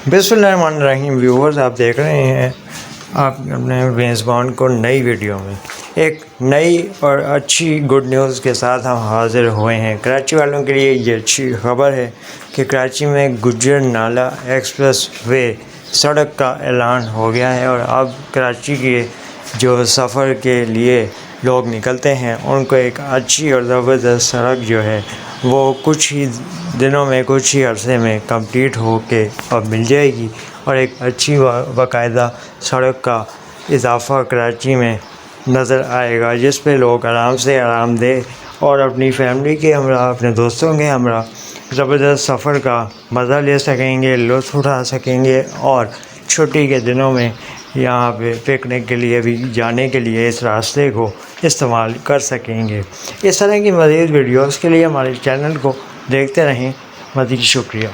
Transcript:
बिस्मिल्लाहिर्रहमानिर्रहीम व्यूअर्स, आप देख रहे हैं आप अपने मेज़बान को नई वीडियो में एक नई और अच्छी गुड न्यूज़ के साथ हम हाज़िर हुए हैं। कराची वालों के लिए ये अच्छी खबर है कि कराची में गुजर नाला एक्सप्रेस वे सड़क का ऐलान हो गया है और अब कराची के जो सफ़र के लिए लोग निकलते हैं उनको एक अच्छी और ज़बरदस्त सड़क जो है वो कुछ ही दिनों में, कुछ ही अरसे में कंप्लीट हो के अब मिल जाएगी और एक अच्छी बाकायदा सड़क का इजाफ़ा कराची में नज़र आएगा, जिस पे लोग आराम से आरामदेह और अपनी फैमिली के हमरा, अपने दोस्तों के हमरा ज़बरदस्त सफ़र का मज़ा ले सकेंगे, लुत्फ़ उठा सकेंगे और छुट्टी के दिनों में यहाँ पे पिकनिक के लिए भी जाने के लिए इस रास्ते को इस्तेमाल कर सकेंगे। इस तरह की मज़ीद वीडियोज़ के लिए हमारे चैनल को देखते रहें। मज़ीद शुक्रिया।